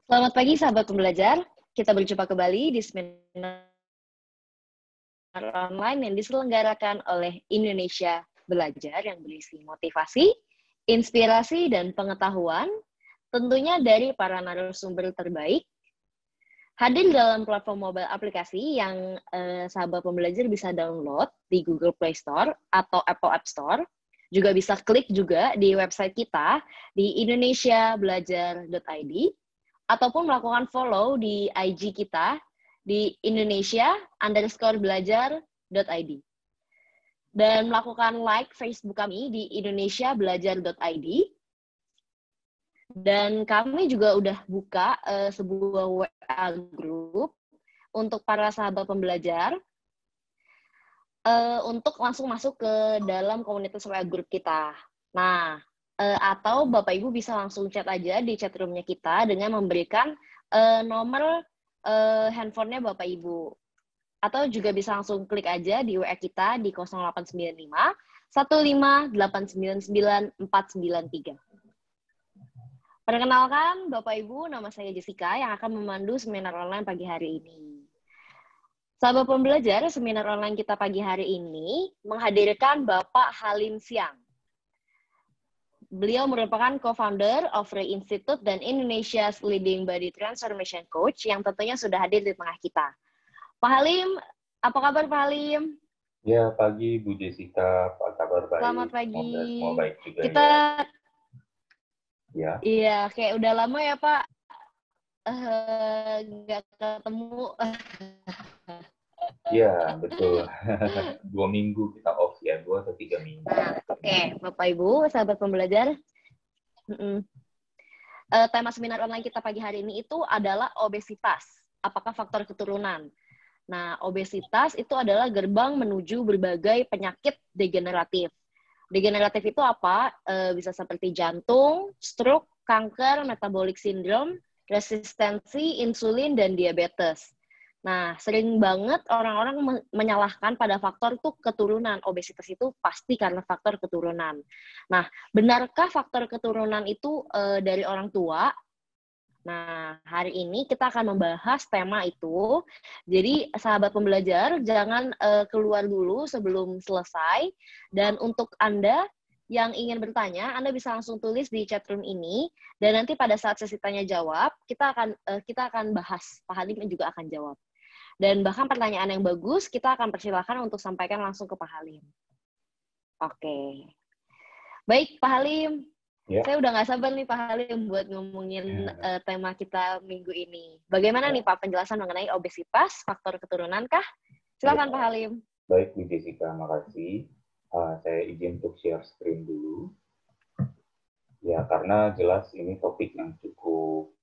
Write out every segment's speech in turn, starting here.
Selamat pagi sahabat pembelajar, kita berjumpa kembali di seminar online yang diselenggarakan oleh Indonesia Belajar yang berisi motivasi, inspirasi, dan pengetahuan, tentunya dari para narasumber terbaik, hadir dalam platform mobile aplikasi yang sahabat pembelajar bisa download di Google Play Store atau Apple App Store. Juga bisa klik juga di website kita di indonesiabelajar.id ataupun melakukan follow di IG kita di indonesia_belajar.id dan melakukan like Facebook kami di indonesiabelajar.id. Dan kami juga udah buka sebuah WA group untuk para sahabat pembelajar untuk langsung masuk ke dalam komunitas WA group kita. Nah, atau Bapak Ibu bisa langsung chat aja di chat room-nya kita dengan memberikan nomor handphonenya Bapak Ibu. Atau juga bisa langsung klik aja di WA kita di 0895 15899 493. Perkenalkan, Bapak Ibu, nama saya Jessica yang akan memandu seminar online pagi hari ini. Sahabat pembelajar, seminar online kita pagi hari ini menghadirkan Bapak Halim Siang. Beliau merupakan co-founder of Ray Institute dan Indonesia's Leading Body Transformation Coach yang tentunya sudah hadir di tengah kita. Pak Halim, apa kabar Pak Halim? Ya, pagi Bu Jessica, apa kabar baik? Selamat pagi. Semoga semua baik juga kita, ya. Iya, kayak udah lama ya Pak, nggak ketemu. Iya, betul. 2 minggu kita off ya, 2 atau 3 minggu. Nah, oke, Bapak Ibu, sahabat pembelajar. Tema seminar online kita pagi hari ini itu adalah obesitas. Apakah faktor keturunan? Nah, obesitas itu adalah gerbang menuju berbagai penyakit degeneratif. Degeneratif itu apa? Bisa seperti jantung, stroke, kanker, metabolic syndrome, resistensi, insulin, dan diabetes. Nah, sering banget orang-orang menyalahkan pada faktor itu keturunan. Obesitas itu pasti karena faktor keturunan. Nah, benarkah faktor keturunan itu dari orang tua? Nah, hari ini kita akan membahas tema itu. Jadi, sahabat pembelajar, jangan keluar dulu sebelum selesai. Dan untuk Anda yang ingin bertanya, Anda bisa langsung tulis di chat room ini. Dan nanti pada saat sesi tanya jawab, kita akan bahas. Pak Halim juga akan jawab. Dan bahkan pertanyaan yang bagus, kita akan persilakan untuk sampaikan langsung ke Pak Halim. Oke. Baik, Pak Halim. Ya. Saya udah nggak sabar nih Pak Halim buat ngomongin tema kita minggu ini. Bagaimana nih Pak penjelasan mengenai obesitas, faktor keturunan kah? Silakan Pak Halim. Baik Bu Jessica, makasih. Saya izin untuk share screen dulu. Ya, karena jelas ini topik yang cukup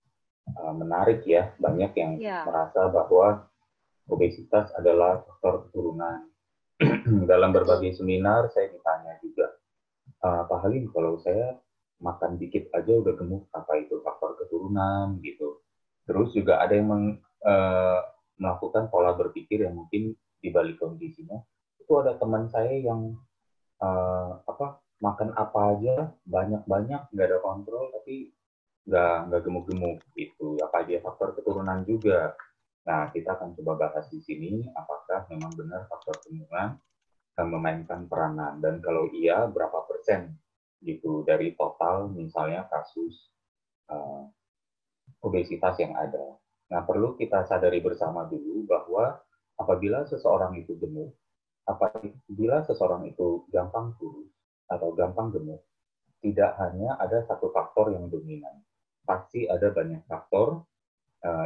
menarik ya. Banyak yang merasa bahwa obesitas adalah faktor keturunan. Dalam berbagai seminar saya ditanya juga, Pak Halim, kalau saya makan dikit aja udah gemuk, apa itu faktor keturunan gitu. Terus juga ada yang melakukan pola berpikir yang mungkin di balik kondisinya. Itu ada teman saya yang makan apa aja banyak-banyak, nggak ada kontrol, tapi nggak gemuk-gemuk gitu. Apa aja faktor keturunan juga. Nah, kita akan coba bahas di sini apakah memang benar faktor keturunan memainkan peranan, dan kalau iya berapa persen gitu dari total misalnya kasus obesitas yang ada. Nah, perlu kita sadari bersama dulu bahwa apabila seseorang itu gemuk, apabila seseorang itu gampang kurus atau gampang gemuk, tidak hanya ada satu faktor yang dominan, pasti ada banyak faktor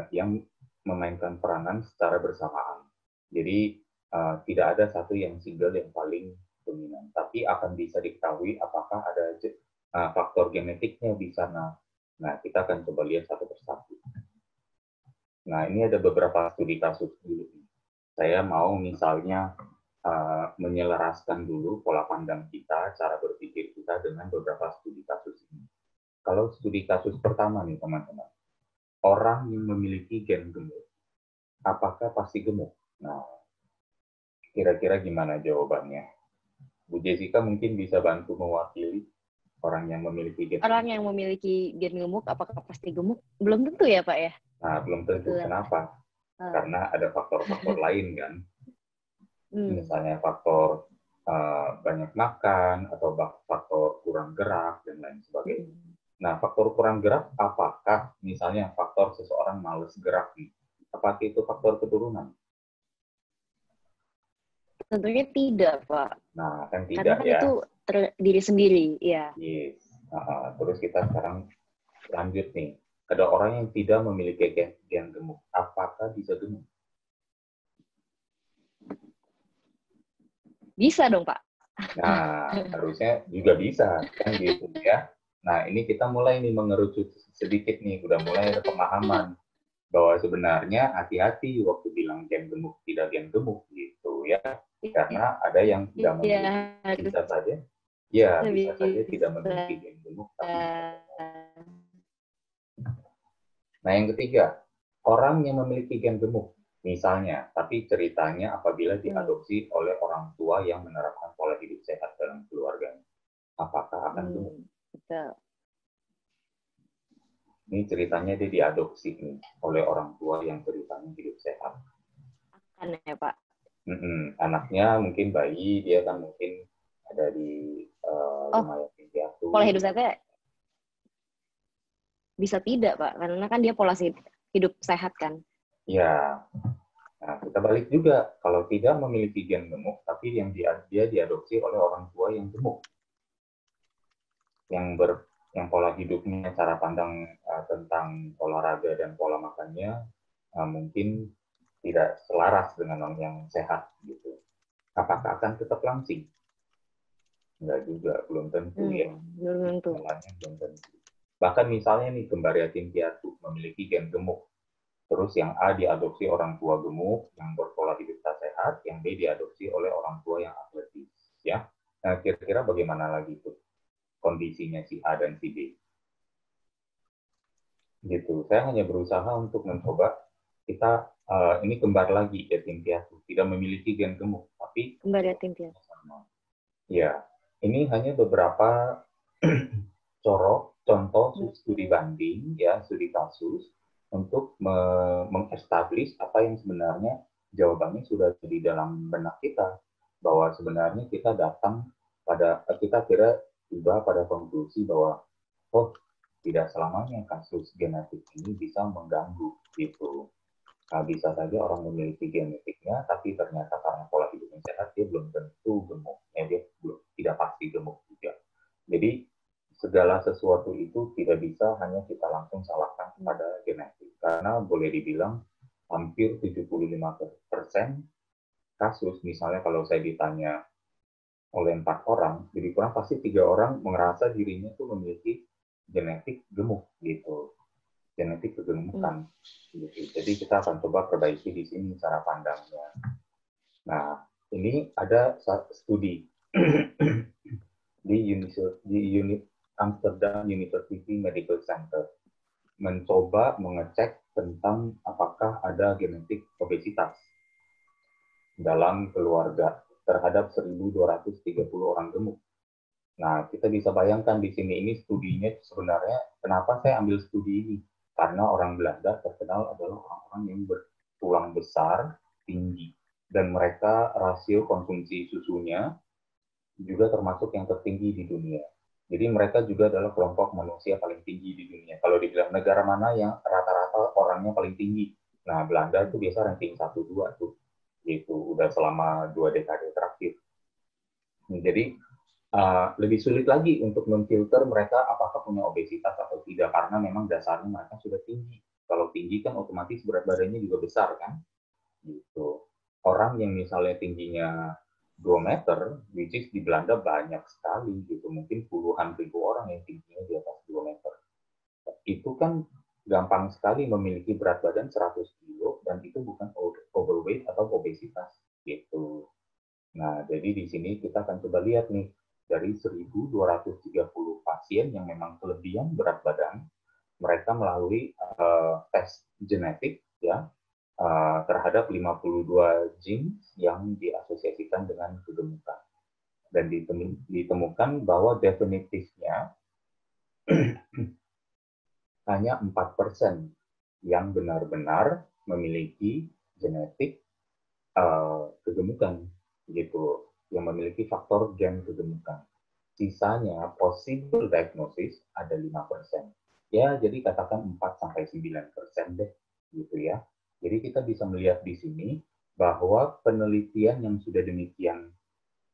yang memainkan peranan secara bersamaan. Jadi tidak ada satu yang single yang paling dominan, tapi akan bisa diketahui apakah ada faktor genetiknya di sana. Nah, kita akan coba lihat satu persatu. Nah, ini ada beberapa studi kasus dulu. Saya mau misalnya menyelaraskan dulu pola pandang kita, cara berpikir kita dengan beberapa studi kasus ini. Kalau studi kasus pertama nih teman-teman, orang yang memiliki gen gemuk, apakah pasti gemuk? Nah, kira-kira gimana jawabannya? Bu Jessica mungkin bisa bantu mewakili. Orang yang memiliki gen Orang gemuk. yang memiliki gen gemuk, apakah pasti gemuk? Belum tentu ya, Pak ya? Nah, belum tentu. Betul. Kenapa? Karena ada faktor-faktor lain kan. Hmm. Misalnya faktor banyak makan, atau faktor kurang gerak, dan lain sebagainya. Nah, faktor kurang gerak, apakah misalnya faktor seseorang males gerak nih? Apakah itu faktor keturunan? Tentunya tidak, Pak. Nah, kan Karena tidak kan ya. itu diri sendiri, ya. Yes. Terus kita sekarang lanjut nih. Ada orang yang tidak memiliki gen gemuk. Apakah bisa gemuk? Bisa dong, Pak. Nah, harusnya juga bisa, kan gitu ya. Nah, ini kita mulai nih mengerucut sedikit nih, udah mulai ada pemahaman bahwa sebenarnya hati-hati waktu bilang gen gemuk, tidak gen gemuk gitu ya. Karena ada yang tidak memiliki, Iya, harus bisa saja, ya bisa saja tidak bisa. memiliki gen gemuk, tapi bisa gemuk. Nah, yang ketiga, orang yang memiliki gen gemuk, misalnya, tapi ceritanya apabila diadopsi oleh orang tua yang menerapkan pola hidup sehat dalam keluarganya. Apakah akan gemuk? Betul. Ini ceritanya dia diadopsi nih, oleh orang tua yang ceritanya hidup sehat. Akan ya, Pak. Anaknya mungkin bayi, dia kan mungkin ada di lumayan piatu. Pola hidup sehatnya bisa tidak, Pak. Karena kan dia pola hidup sehat kan. Ya, nah kita balik juga. Kalau tidak memiliki gen gemuk, tapi yang dia diadopsi oleh orang tua yang gemuk. Yang pola hidupnya, cara pandang tentang olahraga dan pola makannya mungkin tidak selaras dengan orang yang sehat gitu. Apakah akan tetap langsing? Enggak juga, belum tentu ya. Belum tentu. Belum tentu. Bahkan misalnya nih kembar yatim piatu memiliki gen gemuk, terus yang A diadopsi orang tua gemuk yang berpola hidup tak sehat, yang B diadopsi oleh orang tua yang atletis, ya. Nah, kira-kira bagaimana lagi tuh kondisinya si A dan si B? Gitu. Saya hanya berusaha untuk mencoba kita ini kembar lagi yatim piatu, tidak memiliki gen gemuk, tapi Kembar yatim piatu. Ya, ini hanya beberapa contoh studi banding, ya, studi kasus untuk mengestablish apa yang sebenarnya jawabannya sudah di dalam benak kita, bahwa sebenarnya kita kita tiba pada konklusi bahwa oh, tidak selamanya kasus genetik ini bisa mengganggu gitu. Nah, bisa saja orang memiliki genetiknya, tapi ternyata karena pola hidup yang sehat, dia belum tentu gemuk. Dia belum, tidak pasti gemuk juga. Jadi, segala sesuatu itu tidak bisa hanya kita langsung salahkan pada genetik. Karena boleh dibilang, hampir 75% kasus, misalnya kalau saya ditanya oleh 4 orang, jadi kurang pasti 3 orang merasa dirinya itu memiliki genetik gemuk gitu. Genetik kegemukan. Gitu. Jadi kita akan coba perbaiki di sini cara pandangnya. Nah, ini ada studi di Amsterdam University Medical Center mencoba mengecek tentang apakah ada genetik obesitas dalam keluarga terhadap 1.230 orang gemuk. Nah, kita bisa bayangkan di sini ini studinya sebenarnya kenapa saya ambil studi ini? Karena orang Belanda terkenal adalah orang-orang yang bertulang besar, tinggi. Dan mereka rasio konsumsi susunya juga termasuk yang tertinggi di dunia. Jadi mereka juga adalah kelompok manusia paling tinggi di dunia. Kalau dibilang negara mana yang rata-rata orangnya paling tinggi, nah Belanda itu biasa ranking 1-2 tuh. Gitu, udah selama 2 dekade terakhir. Jadi lebih sulit lagi untuk memfilter mereka apakah punya obesitas atau tidak, karena memang dasarnya mereka sudah tinggi. Kalau tinggi kan otomatis berat badannya juga besar kan. Gitu. Orang yang misalnya tingginya 2 meter, which is di Belanda banyak sekali gitu, mungkin puluhan ribu orang yang tingginya di atas 2 meter. Itu kan gampang sekali memiliki berat badan 100 kilo dan itu bukan overweight atau obesitas gitu. Nah, jadi di sini kita akan coba lihat nih, dari 1.230 pasien yang memang kelebihan berat badan, mereka melalui tes genetik ya terhadap 52 genes yang diasosiasikan dengan kegemukan. Dan ditemukan bahwa definitifnya dunia, hanya 4% yang benar-benar memiliki genetik kegemukan, gitu, yang memiliki faktor gen kegemukan. Sisanya possible diagnosis ada 5%. Ya, jadi katakan 4-9% deh, gitu ya. Jadi kita bisa melihat di sini bahwa penelitian yang sudah demikian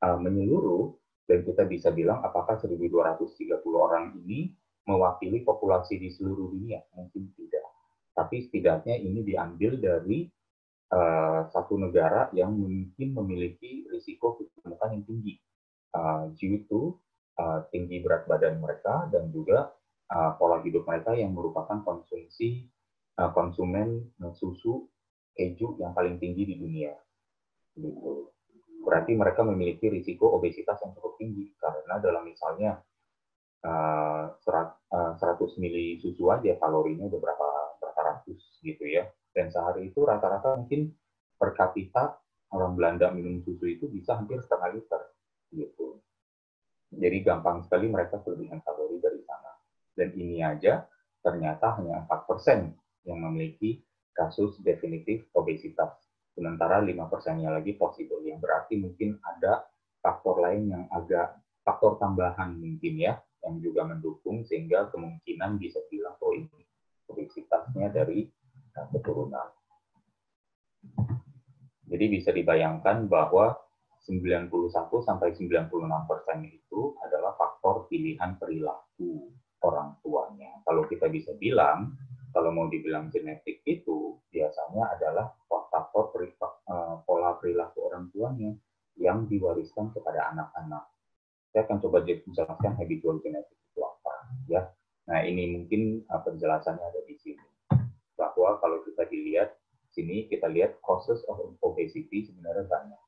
menyeluruh, dan kita bisa bilang apakah 1.230 orang ini mewakili populasi di seluruh dunia? Mungkin tidak. Tapi setidaknya ini diambil dari satu negara yang mungkin memiliki risiko kegemukan yang tinggi due to tinggi berat badan mereka dan juga pola hidup mereka yang merupakan konsumen susu keju yang paling tinggi di dunia. Gitu. Berarti mereka memiliki risiko obesitas yang cukup tinggi karena dalam misalnya 100 mili susu aja kalorinya udah berapa ratus gitu ya. Dan sehari itu rata-rata mungkin per kapita orang Belanda minum susu itu bisa hampir setengah liter gitu. Jadi gampang sekali mereka kelebihan kalori dari sana. Dan ini aja ternyata hanya 4% yang memiliki kasus definitif obesitas. Sementara 5%-nya lagi possible, yang berarti mungkin ada faktor lain yang faktor tambahan mungkin ya, yang juga mendukung sehingga kemungkinan bisa bilang oh ini obesitasnya dari keturunan. Jadi bisa dibayangkan bahwa 91-96% itu adalah faktor pilihan perilaku orang tuanya. Kalau kita bisa bilang, kalau mau dibilang genetik itu biasanya adalah faktor pola perilaku orang tuanya yang diwariskan kepada anak-anak. Saya akan coba jelaskan habitual genetik itu apa ya. Nah, ini mungkin penjelasannya ada di sini. Bahwa kalau kita dilihat sini, kita lihat causes of obesity sebenarnya banyak.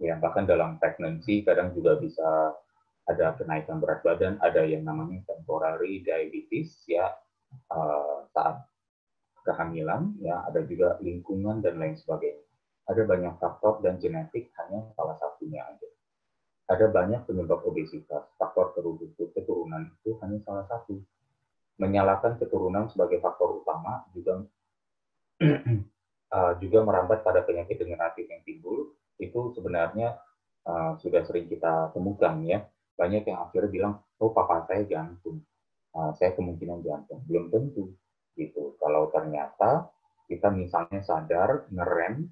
Ya, bahkan dalam pregnancy kadang juga bisa ada kenaikan berat badan, ada yang namanya temporary diabetes ya saat kehamilan, ya ada juga lingkungan dan lain sebagainya. Ada banyak faktor dan genetik hanya salah satunya aja. Ada banyak penyebab obesitas, faktor keturunan itu hanya salah satu. Menyalahkan keturunan sebagai faktor utama juga merambat pada penyakit degeneratif yang timbul, itu sebenarnya sudah sering kita temukan ya. Banyak yang akhirnya bilang, oh papa saya jantung, saya kemungkinan jantung. Belum tentu gitu. Kalau ternyata kita misalnya sadar ngerem,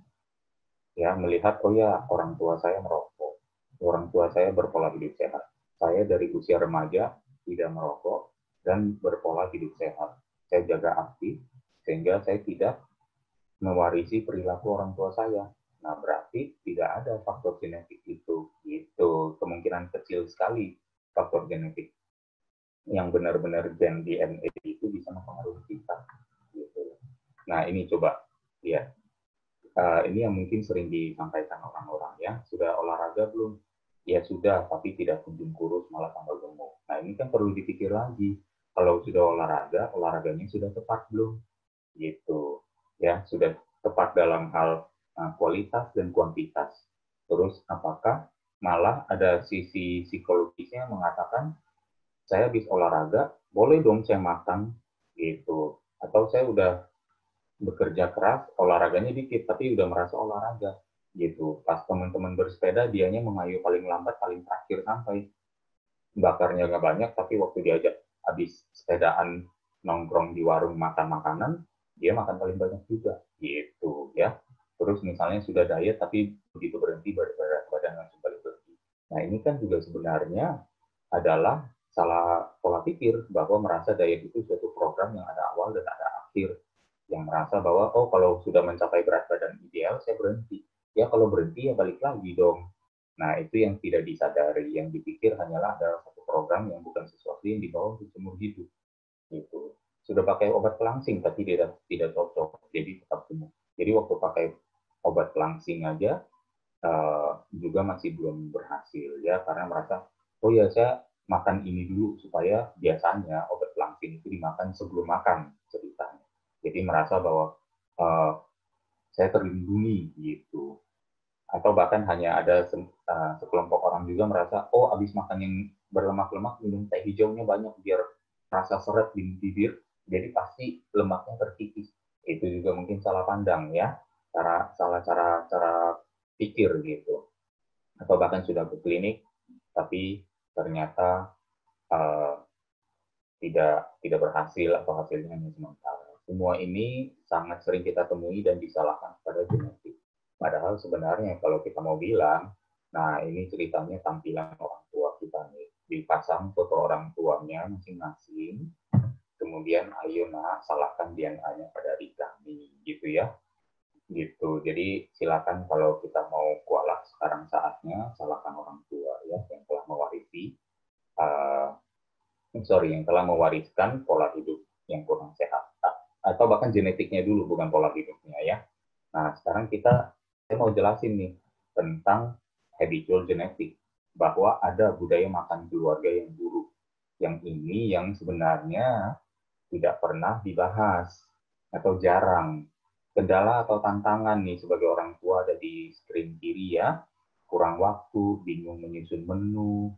ya melihat oh ya orang tua saya merokok, orang tua saya berpola hidup sehat, saya dari usia remaja tidak merokok dan berpola hidup sehat, saya jaga aktif sehingga saya tidak mewarisi perilaku orang tua saya. Nah, berarti tidak ada faktor genetik itu. Gitu. Kemungkinan kecil sekali faktor genetik yang benar-benar gen DNA itu bisa mempengaruhi kita. Gitu. Nah, ini coba lihat. Ini yang mungkin sering disampaikan orang-orang ya. Sudah olahraga belum? Ya sudah, tapi tidak kunjung kurus, malah tambah gemuk. Nah, ini kan perlu dipikir lagi. Kalau sudah olahraga, olahraganya sudah tepat belum? Gitu. Ya, sudah tepat dalam hal kualitas dan kuantitas. Terus apakah malah ada sisi psikologisnya mengatakan saya habis olahraga, boleh dong saya makan gitu. Atau saya udah bekerja keras, olahraganya dikit tapi udah merasa olahraga gitu. Pas teman-teman bersepeda dianya mengayu paling lambat, paling terakhir sampai. Bakarnya nggak banyak tapi waktu diajak habis sepedaan nongkrong di warung makan makanan, dia makan paling banyak juga gitu ya. Terus misalnya sudah diet tapi begitu berhenti berat badan langsung balik lagi. Nah ini kan juga sebenarnya adalah salah pola pikir bahwa merasa diet itu suatu program yang ada awal dan ada akhir. Yang merasa bahwa oh kalau sudah mencapai berat badan ideal saya berhenti. Ya kalau berhenti ya balik lagi dong. Nah, itu yang tidak disadari, yang dipikir hanyalah ada satu program yang bukan sesuatu yang dibawa untuk seumur hidup. Gitu. Sudah pakai obat pelangsing, tapi tidak cocok, jadi tetap gemuk. Jadi waktu pakai obat pelangsing aja, juga masih belum berhasil, ya, karena merasa, oh ya saya makan ini dulu, supaya biasanya obat pelangsing itu dimakan sebelum makan, ceritanya. Jadi merasa bahwa saya terlindungi, gitu. Atau bahkan hanya ada sekelompok orang juga merasa, oh habis makan yang berlemak-lemak, minum teh hijaunya banyak biar rasa seret di bibir, jadi pasti lemaknya terkikis. Itu juga mungkin salah pandang ya, salah cara pikir gitu. Atau bahkan sudah ke klinik, tapi ternyata uh, tidak berhasil atau hasilnya hanya sementara. Semua ini sangat sering kita temui dan disalahkan pada genetik. Padahal sebenarnya kalau kita mau bilang, nah ini ceritanya tampilan orang tua kita nih. Dipasang foto orang tuanya masing-masing, kemudian ayo nak salahkan DNA-nya pada adik kami, gitu ya. Gitu. Jadi silakan kalau kita mau kualat sekarang saatnya salahkan orang tua ya yang telah mewarisi uh, yang telah mewariskan pola hidup yang kurang sehat atau bahkan genetiknya dulu bukan pola hidupnya ya. Nah sekarang saya mau jelasin nih tentang habitual genetik bahwa ada budaya makan keluarga yang buruk. Yang ini yang sebenarnya tidak pernah dibahas atau jarang. Kendala atau tantangan nih sebagai orang tua ada di screen kiri ya. Kurang waktu, bingung menyusun menu,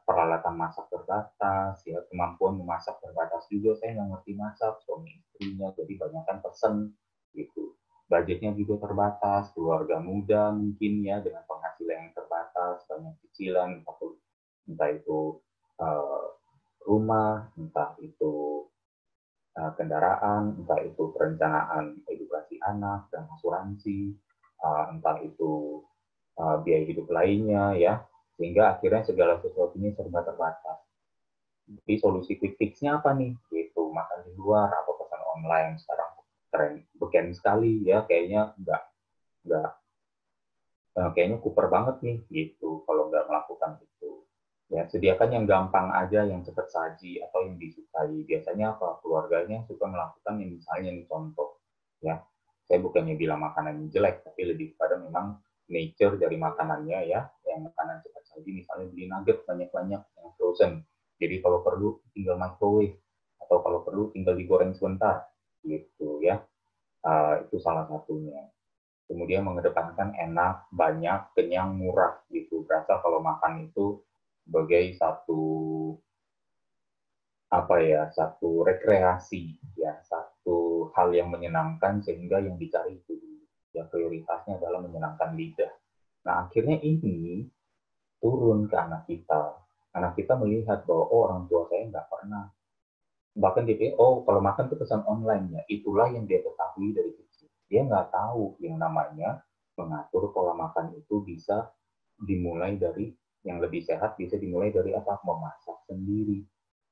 peralatan masak terbatas, ya kemampuan memasak terbatas juga. Saya nggak ngerti masak, suami istrinya jadi banyakkan pesen gitu. Budgetnya juga terbatas, keluarga muda mungkin ya dengan penghasilan yang terbatas, banyak cicilan, entah itu uh, rumah, entah itu kendaraan, entah itu perencanaan edukasi anak dan asuransi, entah itu biaya hidup lainnya ya, sehingga akhirnya segala sesuatunya serba terbatas. Jadi solusi quick fix-nya apa nih? Gitu, makan di luar atau pesan online sekarang tren beken sekali ya, nggak kayaknya kuper banget nih gitu kalau nggak melakukan itu. Ya, sediakan yang gampang aja, yang cepat saji atau yang disukai. Biasanya apa? Keluarganya suka melakukan yang misalnya nih contoh. Ya, saya bukannya bilang makanan yang jelek, tapi lebih pada memang nature dari makanannya ya. Yang makanan cepat saji, misalnya beli nugget banyak-banyak yang frozen. Jadi kalau perlu tinggal microwave atau kalau perlu tinggal digoreng sebentar, gitu ya. Itu salah satunya. Kemudian mengedepankan enak, banyak, kenyang, murah gitu. Berasa kalau makan itu sebagai satu rekreasi ya, satu hal yang menyenangkan sehingga yang dicari itu ya prioritasnya adalah menyenangkan lidah. Nah akhirnya ini turun ke anak kita. Anak kita melihat bahwa oh, orang tua saya nggak pernah, bahkan dia pikir, oh kalau makan itu pesan online ya, itulah yang dia ketahui dari kecil. Dia nggak tahu yang namanya mengatur pola makan itu bisa dimulai dari yang lebih sehat, bisa dimulai dari apa? Memasak sendiri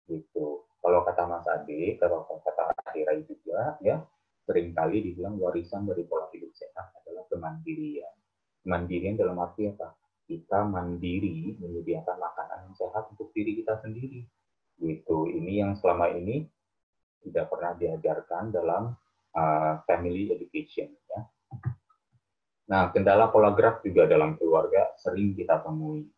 gitu. Kalau kata Mas Ade, kalau kata Adira juga ya, seringkali dibilang warisan dari pola hidup sehat adalah kemandirian. Kemandirian dalam arti apa? Kita mandiri menyediakan makanan yang sehat untuk diri kita sendiri. Gitu. Ini yang selama ini tidak pernah diajarkan dalam family education. Ya. Nah, kendala pola gerak juga dalam keluarga sering kita temui.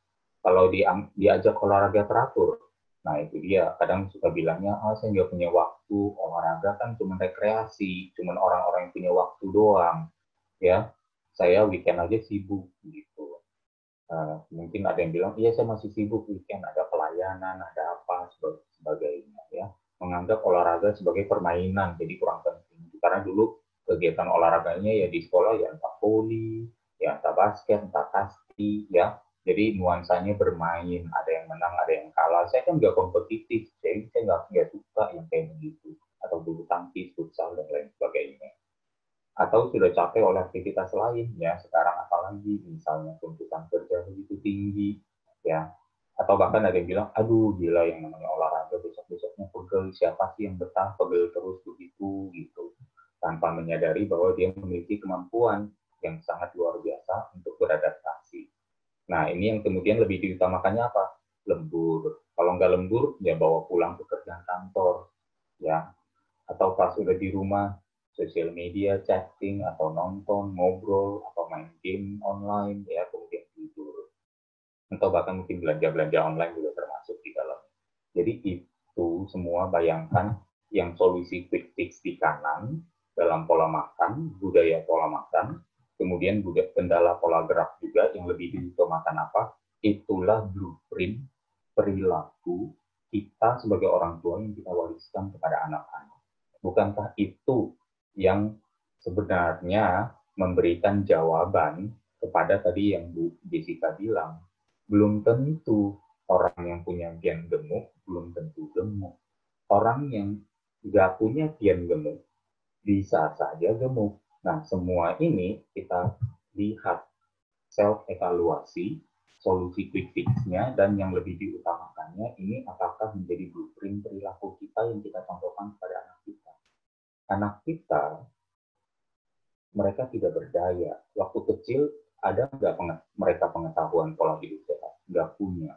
Kalau diajak olahraga teratur, nah itu dia. Kadang suka bilangnya, saya nggak punya waktu, olahraga kan cuma rekreasi, cuma orang-orang yang punya waktu doang. Ya, saya weekend aja sibuk gitu. Mungkin ada yang bilang, iya saya masih sibuk weekend, ada pelayanan, ada apa, sebagainya. Ya. Menganggap olahraga sebagai permainan, jadi kurang penting. Karena dulu kegiatan olahraganya ya di sekolah ya entah voli, ya entah basket, entah kasti, ya. Jadi nuansanya bermain, ada yang menang, ada yang kalah. Saya kan nggak kompetitif, jadi saya nggak suka yang kayak begitu. Atau bulu tangkis, futsal, dan lain sebagainya. Atau sudah capek oleh aktivitas lain, ya sekarang apalagi misalnya tuntutan kerja begitu tinggi, ya. Atau bahkan ada yang bilang, aduh gila yang namanya olahraga besok-besoknya pegel, siapa sih yang betah pegel terus begitu, gitu tanpa menyadari bahwa dia memiliki kemampuan yang sangat luar biasa untuk beradaptasi. Nah, ini yang kemudian lebih diutamakannya apa? Lembur. Kalau nggak lembur, ya bawa pulang pekerjaan kantor. Ya. Atau pas udah di rumah, sosial media, chatting, atau nonton, ngobrol, atau main game online, ya kemudian tidur. Atau bahkan mungkin belanja-belanja online juga termasuk di dalam. Jadi itu semua bayangkan yang solusi quick fix di kanan, dalam pola makan, budaya pola makan, kemudian kendala pola gerak juga yang lebih diutamakan apa? Itulah blueprint perilaku kita sebagai orang tua yang kita wariskan kepada anak-anak. Bukankah itu yang sebenarnya memberikan jawaban kepada tadi yang Bu Jessica bilang? Belum tentu orang yang punya gen gemuk, belum tentu gemuk. Orang yang nggak punya gen gemuk, bisa saja gemuk. Nah, semua ini kita lihat self-evaluasi, solusi quick fix-nya, dan yang lebih diutamakannya, ini apakah menjadi blueprint perilaku kita yang kita contohkan kepada anak kita. Anak kita, mereka tidak berdaya. Waktu kecil, ada nggak mereka pengetahuan pola hidup sehat? Nggak punya.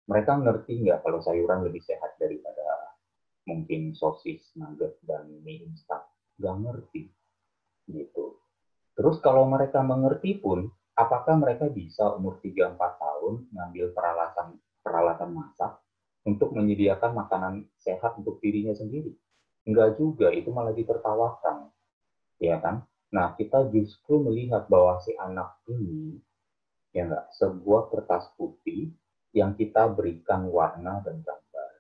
Mereka ngerti nggak kalau sayuran lebih sehat daripada mungkin sosis, nugget, dan mie instan? Nggak ngerti. Gitu. Terus kalau mereka mengerti pun, apakah mereka bisa umur 3-4 tahun ngambil peralatan masak untuk menyediakan makanan sehat untuk dirinya sendiri? Enggak juga, itu malah ditertawakan. Ya kan? Nah, kita justru melihat bahwa si anak ini, ya enggak, sebuah kertas putih yang kita berikan warna dan gambar,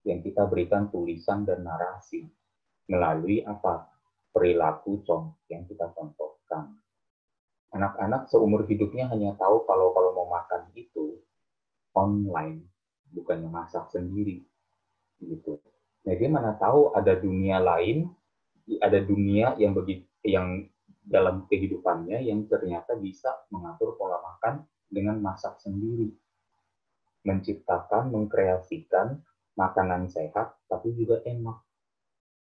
yang kita berikan tulisan dan narasi, melalui apa? Perilaku yang kita contohkan. Anak-anak seumur hidupnya hanya tahu kalau mau makan itu online, bukannya masak sendiri, gitu. Nah, dia mana tahu ada dunia lain, ada dunia yang dalam kehidupannya yang ternyata bisa mengatur pola makan dengan masak sendiri, menciptakan, mengkreasikan makanan sehat tapi juga enak.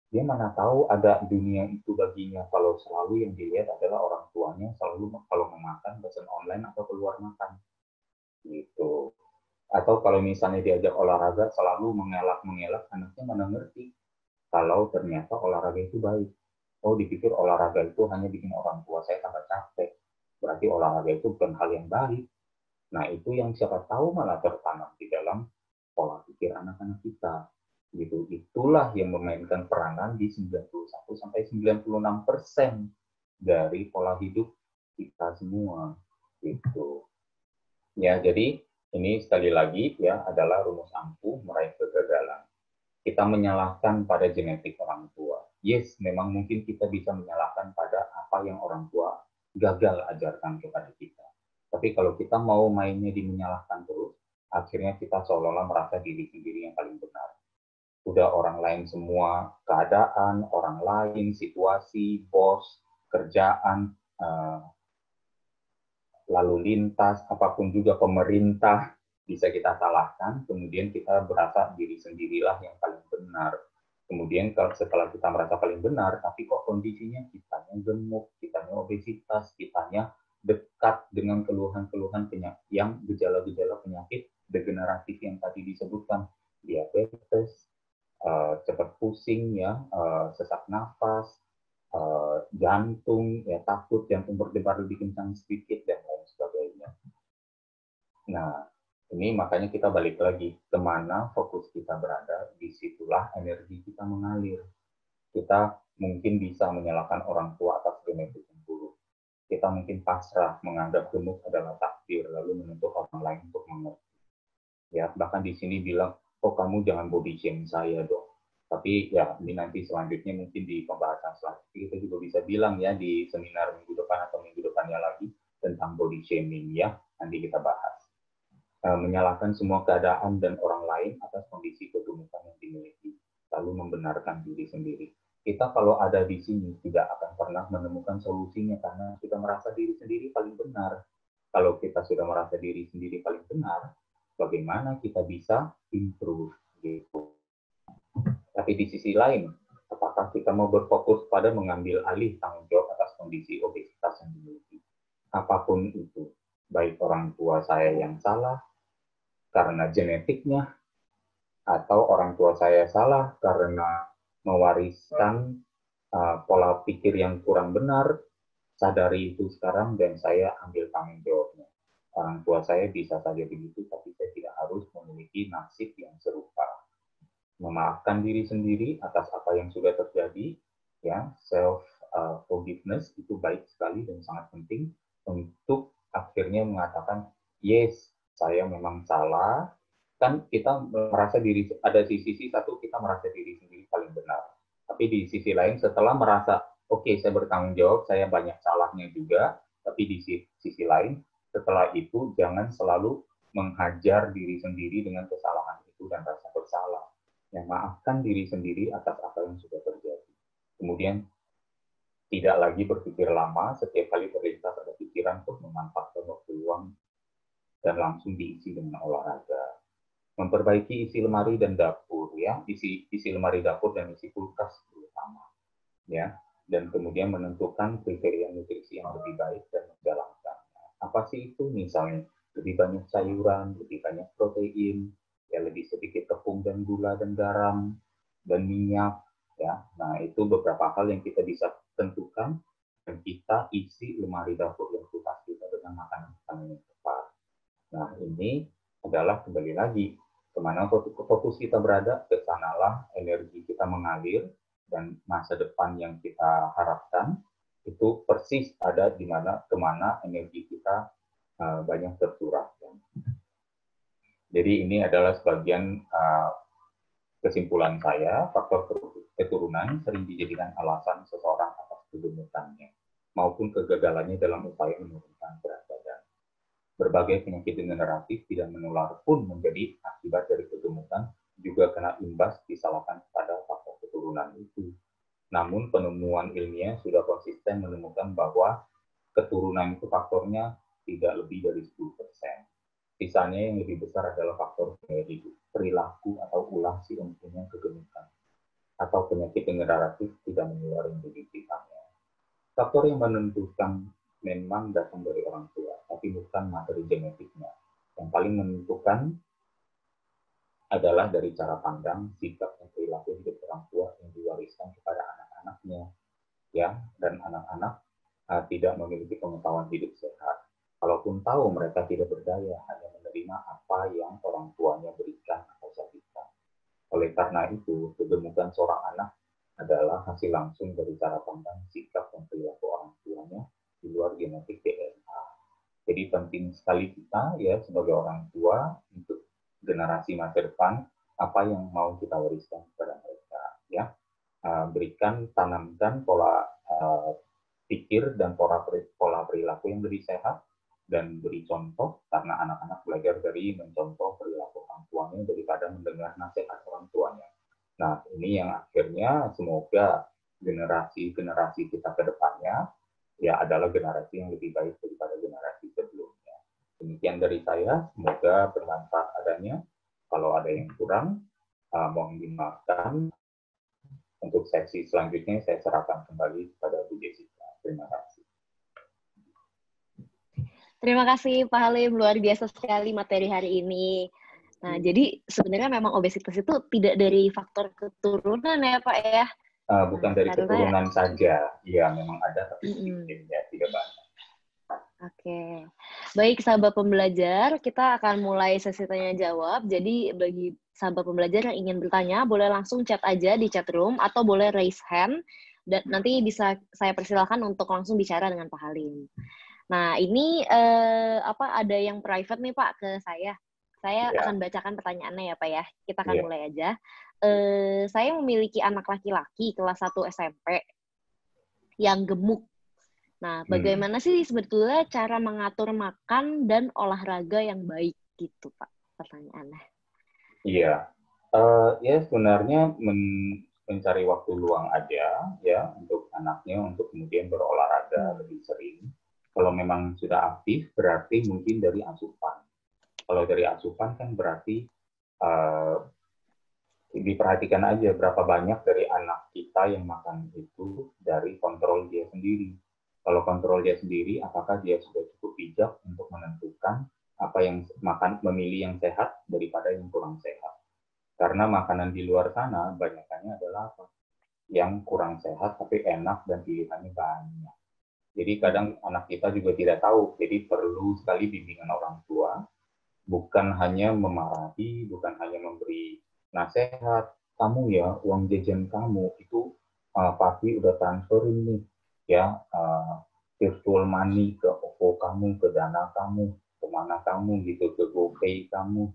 Dia mana tahu ada dunia itu baginya kalau selalu yang dilihat adalah orang tuanya selalu kalau mau makan pesan online atau keluar makan gitu. Atau kalau misalnya diajak olahraga selalu mengelak anaknya mana ngerti kalau ternyata olahraga itu baik. Oh, dipikir olahraga itu hanya bikin orang tua saya tambah capek. Berarti olahraga itu bukan hal yang baik. Nah, itu yang siapa tahu malah tertanam di dalam pola pikir anak-anak kita. Gitu. Itulah yang memainkan peranan di 91-96% dari pola hidup kita semua. Gitu. Ya, jadi ini sekali lagi ya adalah rumus ampuh meraih kegagalan. Kita menyalahkan pada genetik orang tua. Yes, memang mungkin kita bisa menyalahkan pada apa yang orang tua gagal ajarkan kepada kita. Tapi kalau kita mau mainnya di menyalahkan terus, akhirnya kita seolah-olah merasa diri sendiri yang paling benar. Udah orang lain semua, keadaan, orang lain, situasi, bos, kerjaan, lalu lintas, apapun juga pemerintah, bisa kita salahkan, kemudian kita berasa diri sendirilah yang paling benar. Kemudian setelah kita merasa paling benar, tapi kok kondisinya kitanya gemuk, kitanya obesitas, kitanya dekat dengan keluhan-keluhan penyakit yang gejala-gejala penyakit degeneratif yang tadi disebutkan, diabetes, cepat pusing ya, sesak nafas, jantung, ya takut jantung berdebar lebih kencang sedikit dan lain sebagainya. Nah, ini makanya kita balik lagi kemana fokus kita berada, disitulah energi kita mengalir. Kita mungkin bisa menyalahkan orang tua atas genetik yang buruk. Kita mungkin pasrah menganggap gemuk adalah takdir, lalu menuntut orang lain untuk mengerti. Ya, bahkan di sini bilang, oh kamu jangan body shame saya dong. Tapi ya ini nanti selanjutnya mungkin di pembahasan selanjutnya kita juga bisa bilang ya di seminar minggu depan atau minggu depannya lagi tentang body shaming ya, nanti kita bahas. Menyalahkan semua keadaan dan orang lain atas kondisi kegemukan yang dimiliki, lalu membenarkan diri sendiri. Kita kalau ada di sini tidak akan pernah menemukan solusinya karena kita merasa diri sendiri paling benar. Kalau kita sudah merasa diri sendiri paling benar, bagaimana kita bisa improve gitu. Tapi di sisi lain, apakah kita mau berfokus pada mengambil alih tanggung jawab atas kondisi obesitas yang dimiliki? Apapun itu, baik orang tua saya yang salah karena genetiknya, atau orang tua saya salah karena mewariskan pola pikir yang kurang benar, sadari itu sekarang dan saya ambil tanggung jawabnya. Orang tua saya bisa saja begitu, tapi saya tidak harus memiliki nasib yang serupa. Memaafkan diri sendiri atas apa yang sudah terjadi, ya, self forgiveness itu baik sekali dan sangat penting untuk akhirnya mengatakan, yes, saya memang salah. Kan kita merasa diri, ada di sisi satu kita merasa diri sendiri paling benar. Tapi di sisi lain setelah merasa, oke, saya bertanggung jawab, saya banyak salahnya juga, tapi di sisi lain, setelah itu jangan selalu menghajar diri sendiri dengan kesalahan itu dan rasa bersalah. Yang maafkan diri sendiri atas apa yang sudah terjadi. Kemudian tidak lagi berpikir lama, setiap kali terlintas ada pikiran untuk memanfaatkan waktu luang dan langsung diisi dengan olahraga. Memperbaiki isi lemari dan dapur, ya, isi lemari dapur dan isi kulkas terutama, ya, dan kemudian menentukan kriteria nutrisi yang lebih baik dan menjalankannya. Apa sih itu? Misalnya lebih banyak sayuran, lebih banyak protein, ya, lebih sedikit tepung dan gula dan garam dan minyak, ya. Nah, itu beberapa hal yang kita bisa tentukan dan kita isi lemari dapur dan kulkas kita dengan makanan yang tepat. Nah, ini adalah kembali lagi kemana fokus kita berada, ke sanalah energi kita mengalir dan masa depan yang kita harapkan itu persis ada di mana kemana energi kita banyak tercurah. Jadi ini adalah sebagian kesimpulan saya, faktor keturunan sering dijadikan alasan seseorang atas kegemukannya maupun kegagalannya dalam upaya menurunkan berat badan. Berbagai penyakit degeneratif tidak menular pun menjadi akibat dari kegemukan, juga kena imbas disalahkan pada faktor keturunan itu. Namun penemuan ilmiah sudah konsisten menemukan bahwa keturunan itu faktornya tidak lebih dari 10%. Sisanya yang lebih besar adalah faktor gaya hidup, perilaku atau ulah si empunya kegemukan, atau penyakit degeneratif tidak menular yang signifikannya. Faktor yang menentukan memang datang dari orang tua, tapi bukan materi genetiknya. Yang paling menentukan adalah dari cara pandang, sikap, dan perilaku hidup orang tua yang diwariskan kepada anak-anaknya, ya. Dan anak-anak tidak memiliki pengetahuan hidup sehat. Kalaupun tahu, mereka tidak berdaya, hanya menerima apa yang orang tuanya berikan atau sajikan. Oleh karena itu, kegemukan seorang anak adalah hasil langsung dari cara pandang, sikap, dan perilaku orang tuanya di luar genetik DNA. Jadi penting sekali kita, ya, sebagai orang tua untuk generasi masa depan, apa yang mau kita wariskan kepada mereka, ya. Berikan, tanamkan pola pikir dan pola perilaku yang lebih sehat, dan beri contoh, karena anak-anak belajar dari mencontoh perilaku orang tuanya daripada mendengar nasihat orang tuanya. Nah, ini yang akhirnya semoga generasi-generasi kita ke depannya ya adalah generasi yang lebih baik daripada generasi sebelumnya. Demikian dari saya, semoga bermanfaat adanya. Kalau ada yang kurang, mohon dimaafkan. Untuk sesi selanjutnya saya serahkan kembali kepada Bu Jessica. Terima kasih. Terima kasih Pak Halim, luar biasa sekali materi hari ini. Nah, jadi sebenarnya memang obesitas itu tidak dari faktor keturunan ya Pak ya? Bukan dari keturunan saja, ya memang ada, tapi sedikit ya, tidak banyak. Oke, baik sahabat pembelajar, kita akan mulai sesi tanya jawab. Jadi bagi sahabat pembelajar yang ingin bertanya, boleh langsung chat aja di chat room atau boleh raise hand, dan nanti bisa saya persilakan untuk langsung bicara dengan Pak Halim. Nah, ini ada yang private nih Pak ke saya. Saya akan bacakan pertanyaannya ya Pak ya. Kita akan mulai aja. Saya memiliki anak laki-laki kelas 1 SMP yang gemuk. Nah, bagaimana sih sebetulnya cara mengatur makan dan olahraga yang baik gitu Pak? Pertanyaannya. Iya. Ya sebenarnya mencari waktu luang aja ya untuk anaknya untuk kemudian berolahraga lebih sering. Kalau memang sudah aktif, berarti mungkin dari asupan. Kalau dari asupan kan berarti diperhatikan aja berapa banyak dari anak kita yang makan itu dari kontrol dia sendiri. Kalau kontrol dia sendiri, apakah dia sudah cukup bijak untuk menentukan apa yang memilih yang sehat daripada yang kurang sehat. Karena makanan di luar sana banyakannya adalah apa? Yang kurang sehat tapi enak dan pilihannya banyak. Jadi kadang anak kita juga tidak tahu, jadi perlu sekali bimbingan orang tua, bukan hanya memarahi, bukan hanya memberi nasihat, kamu ya uang jajan kamu itu pasti udah transferin nih ya, virtual money ke OVO kamu, ke Dana kamu, kemana kamu gitu, ke GoPay kamu.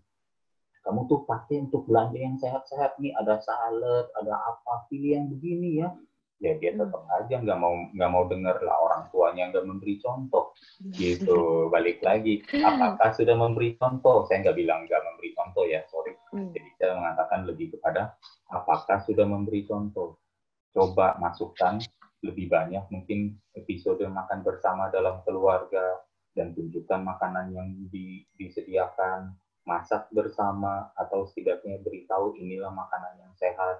Kamu tuh pakai untuk belanja yang sehat-sehat nih, ada salad, ada apa, pilih yang begini ya. Ya dia tetap aja nggak mau dengar lah, orang tuanya nggak memberi contoh gitu. Balik lagi, apakah sudah memberi contoh? Saya nggak bilang nggak memberi contoh ya, sorry. Jadi saya mengatakan lebih kepada apakah sudah memberi contoh. Coba masukkan lebih banyak mungkin episode makan bersama dalam keluarga, dan tunjukkan makanan yang disediakan, masak bersama, atau setidaknya beritahu inilah makanan yang sehat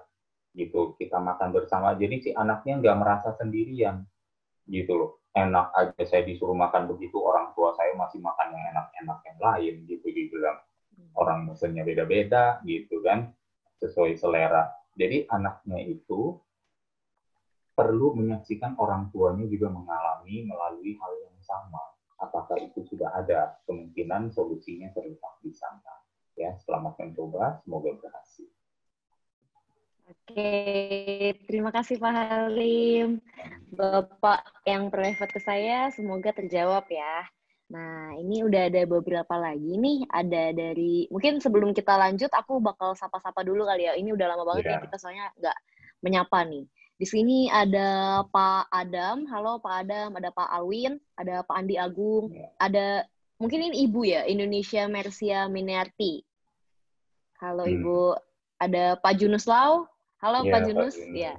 gitu, kita makan bersama, jadi si anaknya nggak merasa sendirian gitu loh. Enak aja saya disuruh makan begitu, orang tua saya masih makan yang enak-enak yang lain gitu, dibilang orang mesennya beda-beda gitu kan, sesuai selera. Jadi anaknya itu perlu menyaksikan orang tuanya juga mengalami melalui hal yang sama. Apakah itu sudah ada? Kemungkinan solusinya terletak di sana. Ya, selamat mencoba, semoga berhasil. Oke, terima kasih Pak Halim. Bapak yang private ke saya, semoga terjawab ya. Nah, ini udah ada beberapa lagi nih. Ada dari, mungkin sebelum kita lanjut, aku bakal sapa-sapa dulu kali ya. Ini udah lama banget ya kita soalnya nggak menyapa nih. Di sini ada Pak Adam. Halo Pak Adam. Ada Pak Alwin. Ada Pak Andi Agung. Ada, mungkin ini Ibu ya, Indonesia Mercia Miniarti. Halo Ibu. Ada Pak Junus Lau. Halo Pak Junus. Ya.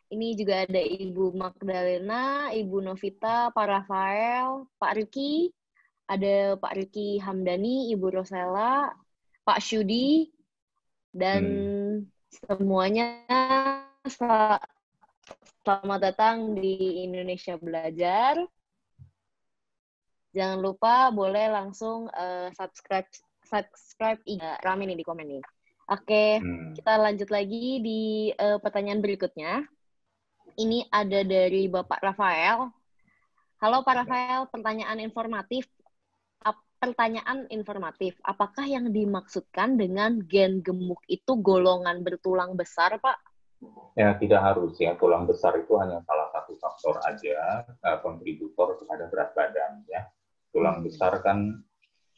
Ini juga ada Ibu Magdalena, Ibu Novita, Pak Rafael, Pak Riki, ada Pak Riki Hamdani, Ibu Rosella, Pak Syudi, dan semuanya selamat datang di Indonesia Belajar. Jangan lupa boleh langsung subscribe rame nih di komen nih. Oke, kita lanjut lagi di pertanyaan berikutnya. Ini ada dari Bapak Rafael. Halo Pak Rafael, pertanyaan informatif. Apakah yang dimaksudkan dengan gen gemuk itu golongan bertulang besar, Pak? Ya, tidak harus ya. Tulang besar itu hanya salah satu faktor aja, kontributor kepada berat badan ya. Tulang besar kan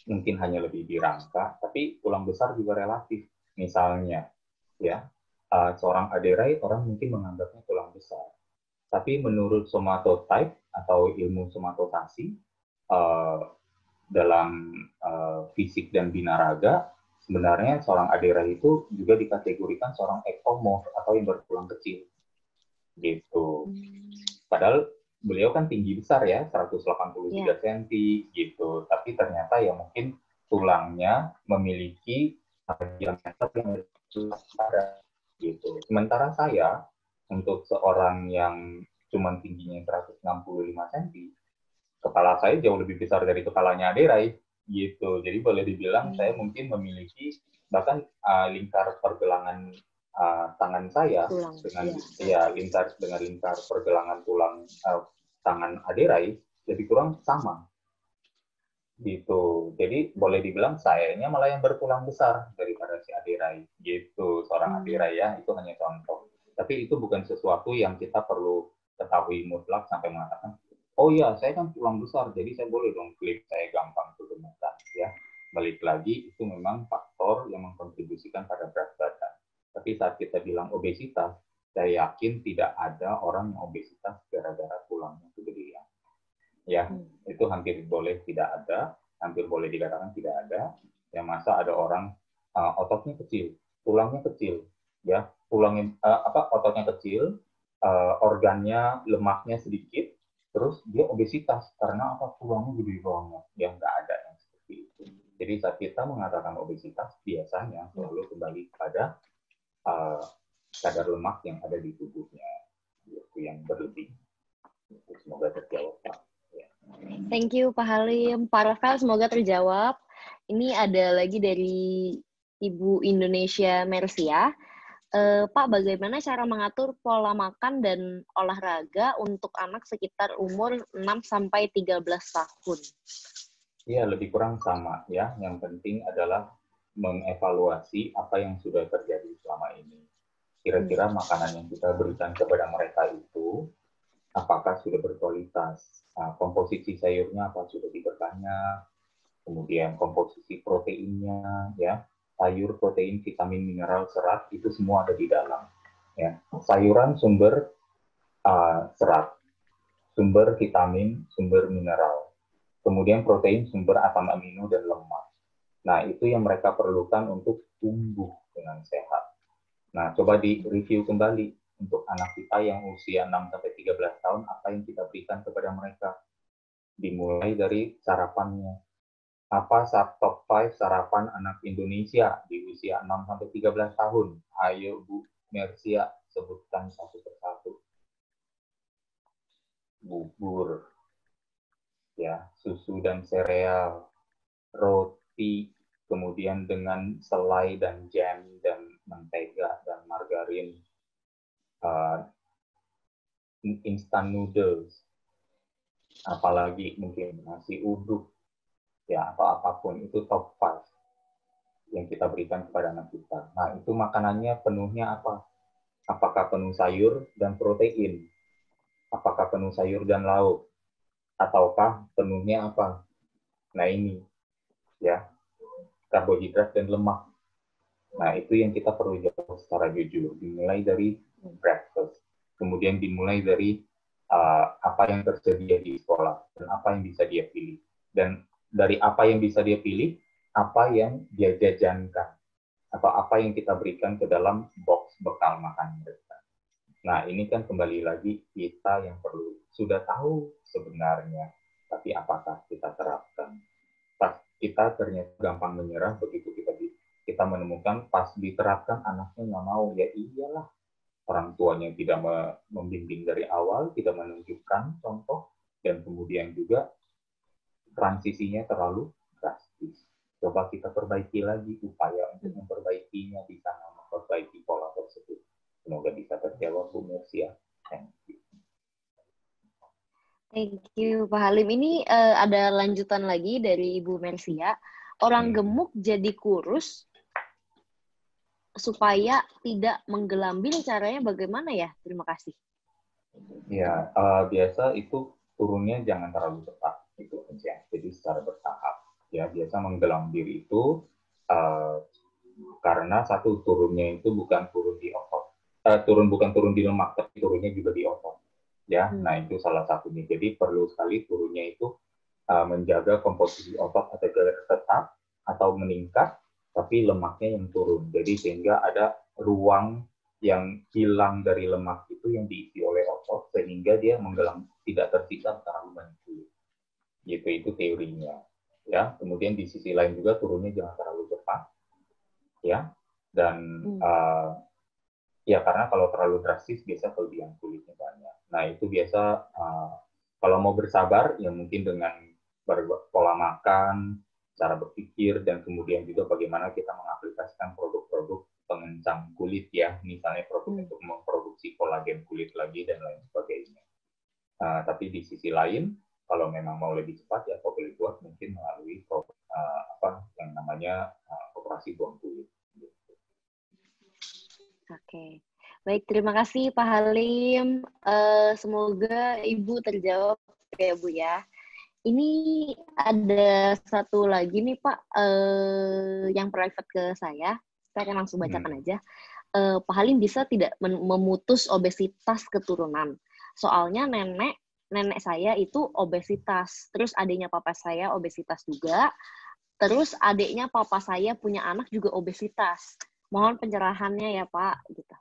mungkin hanya lebih di rangka, tapi tulang besar juga relatif. Misalnya, ya, seorang aderai orang mungkin menganggapnya tulang besar. Tapi menurut somatotype atau ilmu somatotasi, dalam fisik dan binaraga, sebenarnya seorang aderai itu juga dikategorikan seorang ektomorf atau yang bertulang kecil. Gitu. Padahal beliau kan tinggi besar ya, 183 cm gitu. Tapi ternyata ya mungkin tulangnya memiliki diameter yang besar gitu. Sementara saya, untuk seorang yang cuma tingginya 165 cm, kepala saya jauh lebih besar dari kepalanya aderai gitu. Jadi boleh dibilang saya mungkin memiliki bahkan lingkar pergelangan tangan saya dengan lingkar pergelangan tulang tangan aderai lebih kurang sama gitu. Jadi boleh dibilang sayanya malah yang bertulang besar daripada si aderai gitu. Seorang aderai ya, itu hanya contoh. Tapi itu bukan sesuatu yang kita perlu ketahui mutlak sampai mengatakan, oh iya, saya kan tulang besar, jadi saya boleh dong klaim saya gampang kegemukan. Ya, balik lagi itu memang faktor yang mengkontribusikan pada berat badan. Tapi saat kita bilang obesitas, saya yakin tidak ada orang yang obesitas gara-gara tulangnya kegedean. Ya, itu hampir boleh tidak ada, hampir boleh dikatakan tidak ada. Yang masa ada orang ototnya kecil, tulangnya kecil, ya, tulangnya ototnya kecil, organnya lemaknya sedikit, terus dia obesitas karena apa? Tulangnya gede banget. Ya nggak ada yang seperti itu. Jadi saat kita mengatakan obesitas biasanya selalu kembali pada kadar lemak yang ada di tubuhnya, yaitu yang berlebih. Semoga terjawab, Pak. Thank you Pak Halim. Pak Rafael semoga terjawab. Ini ada lagi dari Ibu Indonesia Mercia. Pak, bagaimana cara mengatur pola makan dan olahraga untuk anak sekitar umur 6-13 tahun? Iya, lebih kurang sama ya. Yang penting adalah mengevaluasi apa yang sudah terjadi selama ini. Kira-kira makanan yang kita berikan kepada mereka itu apakah sudah berkualitas, komposisi sayurnya apa sudah diperbanyak, kemudian komposisi proteinnya, ya, sayur, protein, vitamin, mineral, serat, itu semua ada di dalam. Ya. Sayuran sumber serat, sumber vitamin, sumber mineral, kemudian protein, sumber asam amino dan lemak. Nah, itu yang mereka perlukan untuk tumbuh dengan sehat. Nah, coba di-review kembali untuk anak kita yang usia 6-13 tahun, apa yang kita berikan kepada mereka. Dimulai dari sarapannya. Apa top 5 sarapan anak Indonesia di usia 6-13 tahun? Ayo Bu Mersia, sebutkan satu persatu. Bubur, ya, susu dan sereal, roti, kemudian dengan selai dan jam dan mentega dan margarin, instant noodles, apalagi mungkin nasi uduk, ya, atau apapun, itu top 5 yang kita berikan kepada anak kita. Nah, itu makanannya penuhnya apa? Apakah penuh sayur dan protein? Apakah penuh sayur dan lauk? Ataukah penuhnya apa? Nah, ini, ya, karbohidrat dan lemak. Nah, itu yang kita perlu jawab secara jujur. Dimulai dari breakfast. Kemudian dimulai dari apa yang tersedia di sekolah dan apa yang bisa dia pilih. Dan dari apa yang bisa dia pilih, apa yang dia jajankan atau apa yang kita berikan ke dalam box bekal makan mereka. Nah, ini kan kembali lagi kita yang perlu sudah tahu sebenarnya, tapi apakah kita terapkan? Pas kita ternyata gampang menyerah begitu kita menemukan pas diterapkan anaknya nggak mau, ya iyalah, orang tuanya tidak membimbing dari awal, tidak menunjukkan contoh, dan kemudian juga transisinya terlalu drastis. Coba kita perbaiki lagi upaya untuk memperbaikinya di sana, memperbaiki pola tersebut. Semoga bisa terjawab, Bu Mersia. Thank you. Thank you, Pak Halim. Ini ada lanjutan lagi dari Ibu Mersia. Orang gemuk jadi kurus supaya tidak menggelambil, caranya bagaimana ya? Terima kasih. Ya, biasa itu turunnya jangan terlalu cepat, itu aja. Jadi secara bertahap. Ya, biasa menggelambir itu karena satu, turunnya itu bukan turun di otot, bukan turun di lemak, tapi turunnya juga di otot. Ya, nah itu salah satunya. Jadi perlu sekali turunnya itu menjaga komposisi otot agar tetap atau meningkat, tapi lemaknya yang turun. Jadi sehingga ada ruang yang hilang dari lemak itu yang diisi oleh otot, sehingga dia tidak tersisa terlalu banyak kulit. Gitu, itu teorinya. Ya, kemudian di sisi lain juga turunnya jangan terlalu cepat, ya. Dan ya karena kalau terlalu drastis biasa kelebihan kulitnya banyak. Nah itu biasa kalau mau bersabar ya mungkin dengan pola makan, cara berpikir, dan kemudian juga bagaimana kita mengaplikasikan produk-produk pengencang kulit, ya, misalnya produk untuk memproduksi kolagen kulit lagi dan lain sebagainya. Tapi di sisi lain, kalau memang mau lebih cepat ya boleh buat mungkin melalui apa yang namanya operasi buang kulit. Oke, baik, terima kasih Pak Halim. Semoga Ibu terjawab ya Bu ya. Ini ada satu lagi nih Pak, yang private ke saya akan langsung bacakan aja. Pak Halim bisa tidak memutus obesitas keturunan? Soalnya nenek saya itu obesitas, terus adiknya papa saya obesitas juga, terus adiknya papa saya punya anak juga obesitas. Mohon pencerahannya ya Pak. Gitu.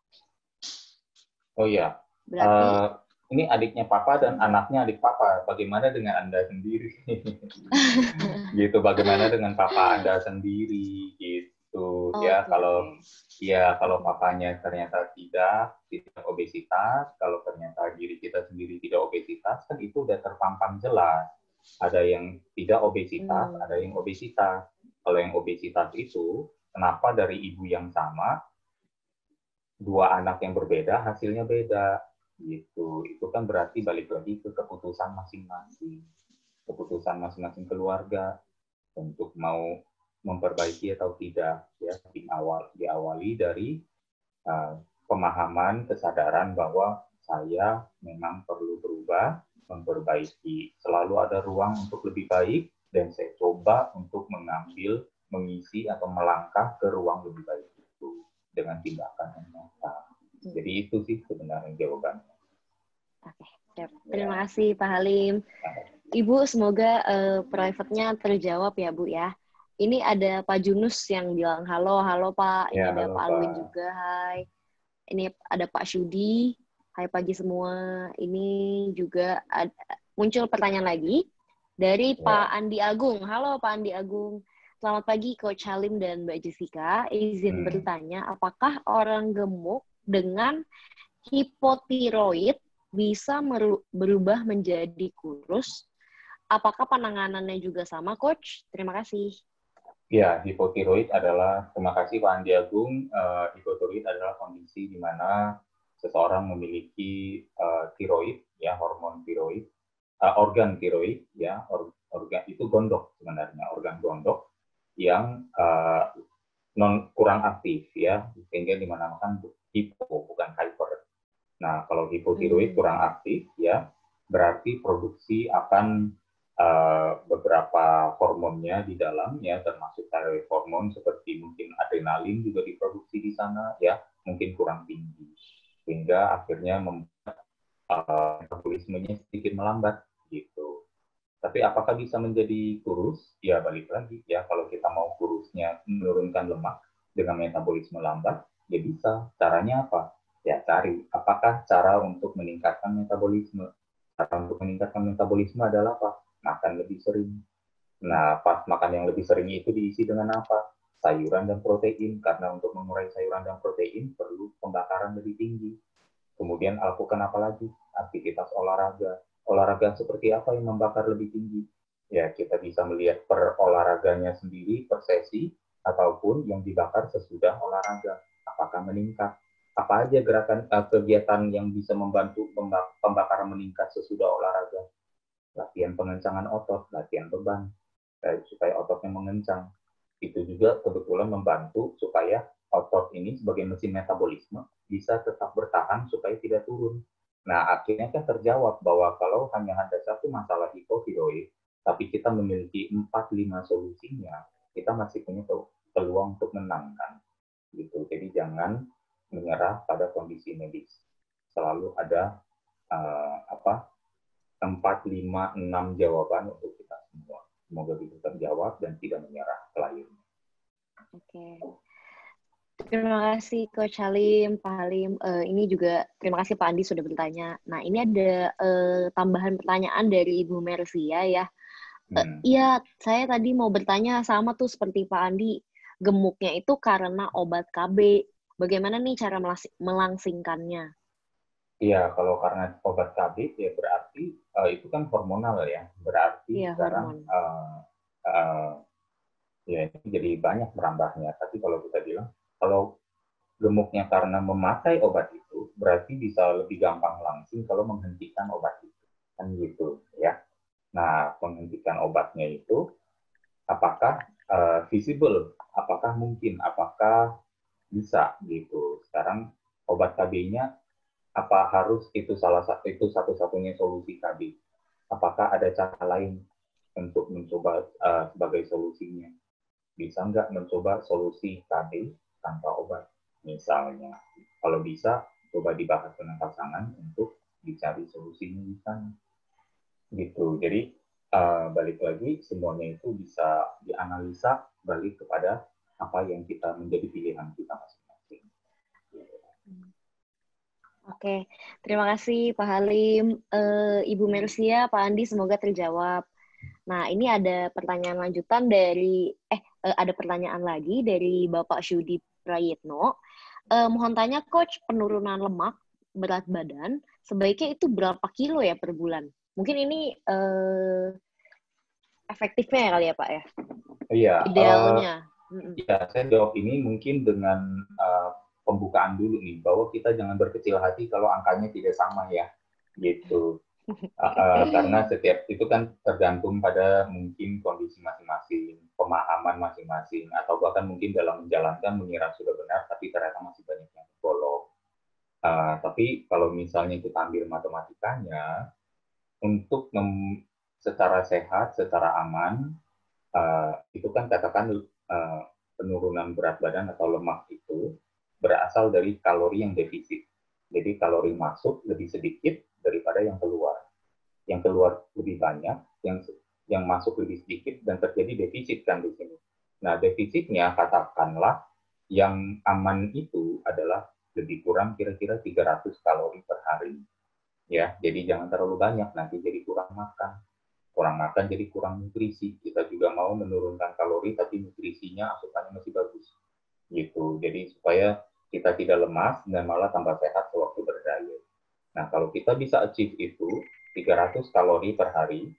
Oh iya, berarti ini adiknya papa dan anaknya adik papa. Bagaimana dengan Anda sendiri? Gitu, bagaimana dengan papa Anda sendiri? Gitu, ya. Kalau papanya ternyata tidak obesitas, kalau ternyata diri kita sendiri tidak obesitas, kan itu udah terpampang jelas. Ada yang tidak obesitas, ada yang obesitas. Kalau yang obesitas itu, kenapa dari ibu yang sama, dua anak yang berbeda hasilnya beda? Gitu. Itu kan berarti balik lagi ke keputusan masing-masing. Keputusan masing-masing keluarga untuk mau memperbaiki atau tidak, ya. Diawali dari pemahaman, kesadaran bahwa saya memang perlu berubah mencoba memperbaiki. Selalu ada ruang untuk lebih baik, dan saya coba untuk mengambil, mengisi, atau melangkah ke ruang lebih baik itu dengan tindakan yang nyata. Jadi itu sih sebenarnya jawabannya. Oke, terima kasih Pak Halim. Ibu, semoga private-nya terjawab ya, Bu ya. Ini ada Pak Junus yang bilang, halo Pak. Ini Ya, ada halo, Pak Alwin Pak. juga, hai. Ini ada Pak Syudi, hai pagi semua. Ini juga muncul pertanyaan lagi dari Pak Andi Agung. Halo Pak Andi Agung. Selamat pagi Coach Halim dan Mbak Jessica. Izin bertanya, apakah orang gemuk dengan hipotiroid bisa berubah menjadi kurus? Apakah penanganannya juga sama, Coach? Terima kasih. Ya, hipotiroid adalah, terima kasih Pak Andi Agung, hipotiroid adalah kondisi di mana seseorang memiliki tiroid, ya, hormon tiroid, organ tiroid, ya, organ itu gondok sebenarnya, organ gondok yang kurang aktif, ya, sehingga dinamakan hipo, bukan hyper. Nah, kalau hipotiroid kurang aktif, ya, berarti produksi akan beberapa hormonnya di dalam, ya, termasuk thyroid hormon seperti mungkin adrenalin juga diproduksi di sana, ya, mungkin kurang tinggi, sehingga akhirnya membuat metabolismenya sedikit melambat gitu. Tapi apakah bisa menjadi kurus? Ya balik lagi, ya, kalau kita mau kurusnya menurunkan lemak dengan metabolisme lambat, ya bisa. Caranya apa? Ya cari apakah cara untuk meningkatkan metabolisme. Cara untuk meningkatkan metabolisme adalah apa? Makan lebih sering. Nah, pas makan yang lebih sering itu diisi dengan apa? Sayuran dan protein, karena untuk mengurai sayuran dan protein perlu pembakaran lebih tinggi. Kemudian lakukan apa lagi? Aktivitas olahraga. Olahraga seperti apa yang membakar lebih tinggi? Ya, kita bisa melihat per olahraganya sendiri, per sesi, ataupun yang dibakar sesudah olahraga. Apakah meningkat? Apa aja gerakan kegiatan yang bisa membantu pembakaran meningkat sesudah olahraga? Latihan pengencangan otot, latihan beban, supaya ototnya mengencang. Itu juga kebetulan membantu supaya otot ini sebagai mesin metabolisme bisa tetap bertahan supaya tidak turun. Nah, akhirnya kan terjawab bahwa kalau hanya ada satu masalah hipotiroid, tapi kita memiliki 4-5 solusinya, kita masih punya peluang untuk menangkan. Gitu. Jadi jangan menyerah pada kondisi medis. Selalu ada 4, 5, 6 jawaban untuk kita semua. Semoga bisa terjawab dan tidak menyerah selanjutnya. Oke. Terima kasih Coach Halim, Pak Halim. Ini juga terima kasih Pak Andi sudah bertanya. Nah, ini ada tambahan pertanyaan dari Ibu Mercia ya. Iya, saya tadi mau bertanya sama tuh seperti Pak Andi. Gemuknya itu karena obat KB. Bagaimana nih cara melangsingkannya? Iya, kalau karena obat KB ya berarti itu kan hormonal ya. Berarti Iya, sekarang ya ini jadi banyak merambahnya. Tapi kalau kita bilang kalau gemuknya karena memakai obat itu, berarti bisa lebih gampang langsing kalau menghentikan obat itu. Kan gitu ya. Nah, menghentikan obatnya itu apakah visible? Apakah mungkin? Apakah bisa gitu? Sekarang obat KB-nya apa harus itu satu-satunya solusi KB? Apakah ada cara lain untuk mencoba sebagai solusinya? Bisa nggak mencoba solusi KB tanpa obat? Misalnya, kalau bisa, coba dibahas dengan pasangan untuk dicari solusinya di sana. Gitu. Jadi, balik lagi, semuanya itu bisa dianalisa balik kepada apa yang kita menjadi pilihan kita masing-masing. Oke, terima kasih Pak Halim, Ibu Mercia, Pak Andi, semoga terjawab. Nah, ini ada pertanyaan lanjutan dari, ada pertanyaan lagi dari Bapak Syudi Prayitno. Mohon tanya, Coach, penurunan lemak berat badan, sebaiknya itu berapa kilo ya per bulan? Mungkin ini efektifnya ya kali ya, Pak ya? Iya. Idealnya. Ya, saya jawab ini mungkin dengan pembukaan dulu nih, bahwa kita jangan berkecil hati kalau angkanya tidak sama ya, gitu. Karena setiap itu kan tergantung pada mungkin kondisi masing-masing, pemahaman masing-masing, atau bahkan mungkin dalam menjalankan mengira sudah benar, tapi ternyata masih banyak yang bolong. Tapi kalau misalnya kita ambil matematikanya, untuk secara sehat, secara aman, itu kan katakan penurunan berat badan atau lemak itu berasal dari kalori yang defisit. Jadi kalori masuk lebih sedikit daripada yang keluar. Yang keluar lebih banyak, yang masuk lebih sedikit, dan terjadi defisit kan di sini. Nah, defisitnya katakanlah yang aman itu adalah lebih kurang kira-kira 300 kalori per hari. Ya, jadi jangan terlalu banyak, nanti jadi kurang makan. Kurang makan jadi kurang nutrisi. Kita juga mau menurunkan kalori tapi nutrisinya asupannya masih bagus. Gitu. Jadi supaya kita tidak lemas dan malah tambah sehat sewaktu berdiet. Nah, kalau kita bisa achieve itu 300 kalori per hari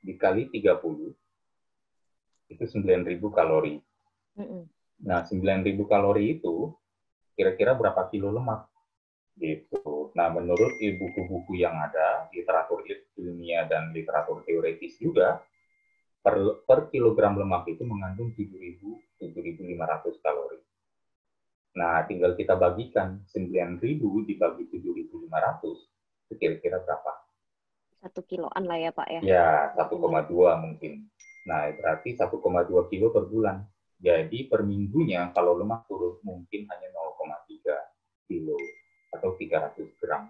dikali 30 itu 9.000 kalori. Nah, 9.000 kalori itu kira-kira berapa kilo lemak? Gitu. Nah, menurut buku-buku yang ada, literatur ilmiah dan literatur teoretis juga, per kilogram lemak itu mengandung 7.500 kalori. Nah, tinggal kita bagikan 9.000 dibagi 7.500, itu kira-kira berapa? 1 kiloan lah ya Pak ya? Ya, 1,2 mungkin. Nah, berarti 1,2 kilo per bulan. Jadi per minggunya kalau lemak turun mungkin hanya 0,3 kilo atau 300 gram.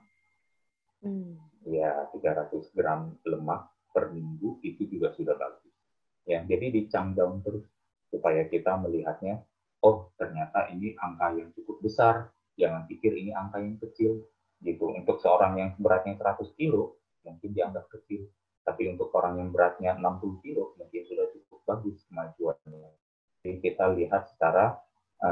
Ya, 300 gram lemak per minggu itu juga sudah bagus. Ya, jadi dicang down terus supaya kita melihatnya, oh ternyata ini angka yang cukup besar. Jangan pikir ini angka yang kecil. Gitu. Untuk seorang yang beratnya 100 kilo, mungkin dianggap kecil. Tapi untuk orang yang beratnya 60 kilo, mungkin sudah cukup bagus kemajuannya. Jadi kita lihat secara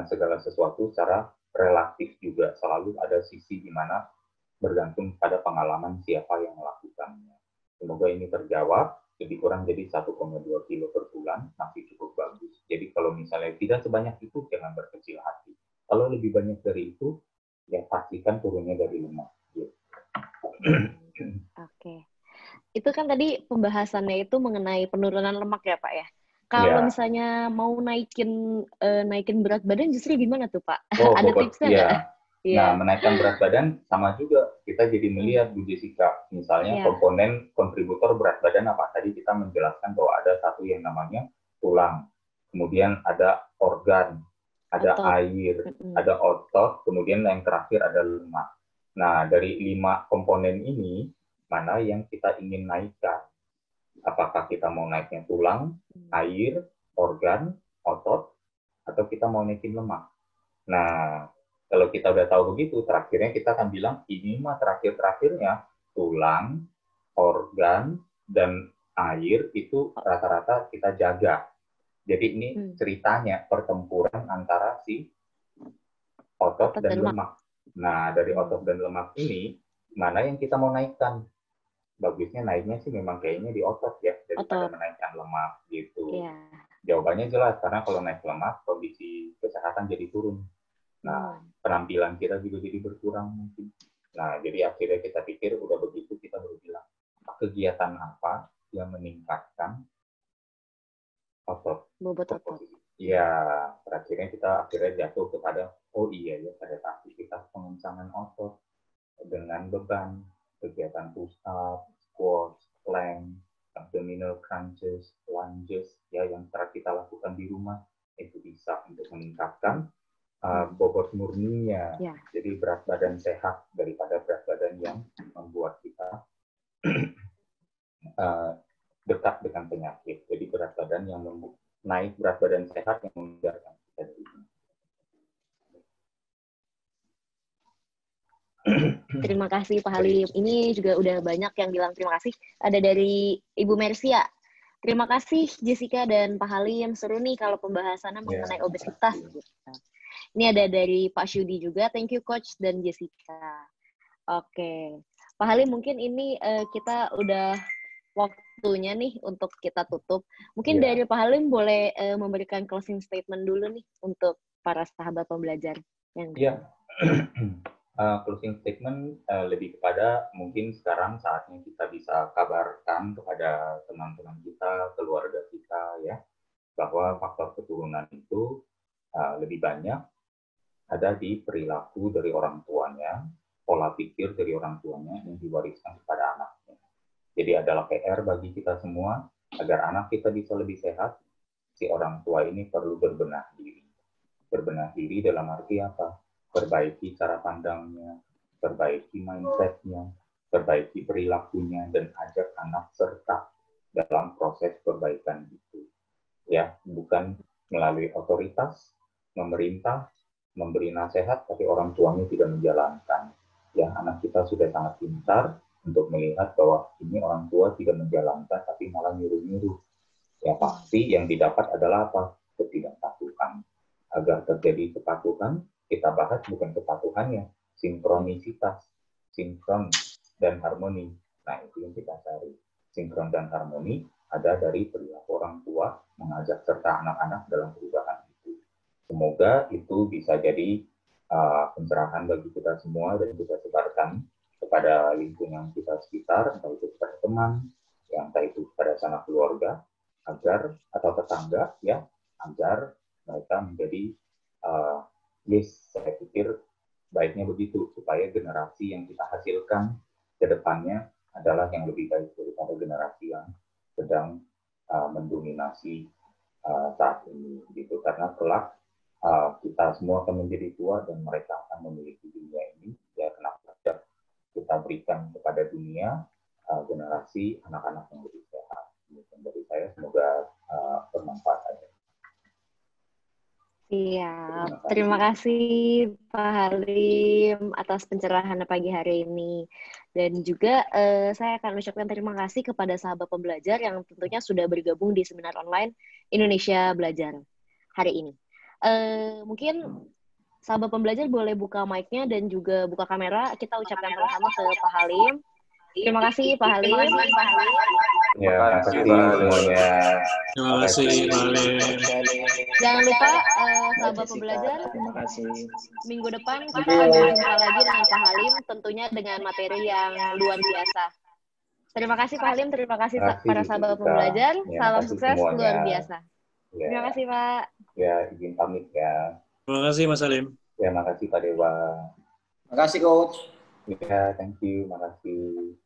segala sesuatu secara relatif juga. Selalu ada sisi di mana bergantung pada pengalaman siapa yang melakukannya. Semoga ini terjawab. Lebih kurang jadi 1,2 kilo per bulan masih cukup bagus. Jadi kalau misalnya tidak sebanyak itu, jangan berkecil hati. Kalau lebih banyak dari itu, ya pastikan turunnya dari lemak. Oke. Itu kan tadi pembahasannya itu mengenai penurunan lemak ya Pak ya. Kalau misalnya mau naikin berat badan justru gimana tuh Pak? Oh, Ada tipsnya nggak? Nah, menaikkan berat badan sama juga. Kita jadi melihat, Bu Jessica, misalnya komponen kontributor berat badan apa tadi kita menjelaskan bahwa ada satu yang namanya tulang, kemudian ada organ, ada air, ada otot, kemudian yang terakhir ada lemak. Nah, dari 5 komponen ini, mana yang kita ingin naikkan? Apakah kita mau naiknya tulang, air, organ, otot, atau kita mau naikin lemak? Nah, kalau kita udah tahu begitu, terakhirnya kita akan bilang, ini mah terakhir-terakhirnya tulang, organ, dan air itu rata-rata kita jaga. Jadi ini ceritanya pertempuran antara si otot dan lemak. Nah, dari otot dan lemak ini, mana yang kita mau naikkan? Bagusnya naiknya sih memang kayaknya di otot ya, daripada menaikkan lemak gitu. Jawabannya jelas, karena kalau naik lemak, kondisi kesehatan jadi turun. Nah, penampilan kita juga jadi berkurang mungkin. Nah, jadi akhirnya kita pikir udah begitu, kita baru bilang, kegiatan apa yang meningkatkan otot? Bobot otot. Ya, terakhirnya kita akhirnya jatuh kepada, oh iya ya, pada aktivitas pengencangan otot dengan beban, kegiatan push up, squat, plank, abdominal crunches, lunges, ya yang cara kita lakukan di rumah, itu bisa untuk meningkatkan bobot murninya. Jadi berat badan sehat daripada berat badan yang membuat kita dekat dengan penyakit. Jadi berat badan yang naik, berat badan sehat yang membiarkan kita dari Terima kasih Pak Halim. Ini juga udah banyak yang bilang terima kasih. Ada dari Ibu Mersia. Terima kasih Jessica dan Pak Halim. Seru nih kalau pembahasannya mengenai obesitas. Ini ada dari Pak Syudi juga. Thank you Coach dan Jessica. Oke. Pak Halim, mungkin ini kita udah waktunya nih untuk kita tutup. Mungkin dari Pak Halim boleh memberikan closing statement dulu nih untuk para sahabat pembelajar. Iya. Closing statement lebih kepada mungkin sekarang saatnya kita bisa kabarkan kepada teman-teman kita, keluarga kita ya, bahwa faktor keturunan itu lebih banyak ada di perilaku dari orang tuanya, pola pikir dari orang tuanya yang diwariskan kepada anaknya. Jadi adalah PR bagi kita semua agar anak kita bisa lebih sehat. Si orang tua ini perlu berbenah diri. Berbenah diri dalam arti apa? Perbaiki cara pandangnya, perbaiki mindset-nya, perbaiki perilakunya, dan ajak anak serta dalam proses perbaikan itu. Ya, bukan melalui otoritas, memerintah, memberi nasihat, tapi orang tuanya tidak menjalankan. Ya, anak kita sudah sangat pintar untuk melihat bahwa ini orang tua tidak menjalankan, tapi malah nyuruh-nyuruh. Ya, pasti yang didapat adalah apa? Ketidakpatuhan. Agar terjadi kepatuhan, kita bahas bukan kepatuhannya, sinkronisitas, sinkron dan harmoni. Nah, itu yang kita cari. Sinkron dan harmoni ada dari perilaku orang tua mengajak serta anak-anak dalam perubahan itu. Semoga itu bisa jadi pencerahan bagi kita semua dan kita sebarkan kepada lingkungan kita sekitar, entah itu kepada teman, ya, entah itu kepada sanak keluarga, agar atau tetangga, ya, agar mereka menjadi yes, saya pikir baiknya begitu supaya generasi yang kita hasilkan ke depannya adalah yang lebih baik daripada generasi yang sedang mendominasi saat ini gitu, karena kelak kita semua akan menjadi tua dan mereka akan memiliki dunia ini, ya kenapa kita berikan kepada dunia generasi anak-anak yang lebih sehat. Dari saya semoga bermanfaat aja. Iya, terima kasih Pak Halim atas pencerahan pagi hari ini. Dan juga saya akan ucapkan terima kasih kepada sahabat pembelajar yang tentunya sudah bergabung di seminar online Indonesia Belajar hari ini. Mungkin sahabat pembelajar boleh buka mic-nya dan juga buka kamera. Kita ucapkan sama-sama ke Pak Halim. Terima kasih Pak Halim. Ya, terima kasih semuanya. Terima kasih Pak Halim. Jangan lupa sahabat pembelajar, Terima kasih. minggu depan kita berjumpa lagi dengan Pak Halim, tentunya dengan materi yang luar biasa. Terima kasih Pak Halim, terima kasih para sahabat pembelajar. Salam sukses semuanya. luar biasa. Ya. Terima kasih Pak. Ya, izin pamit ya. Terima kasih Mas Halim. Ya, makasih Pak Dewa. Terima kasih Coach. Ya, thank you, makasih.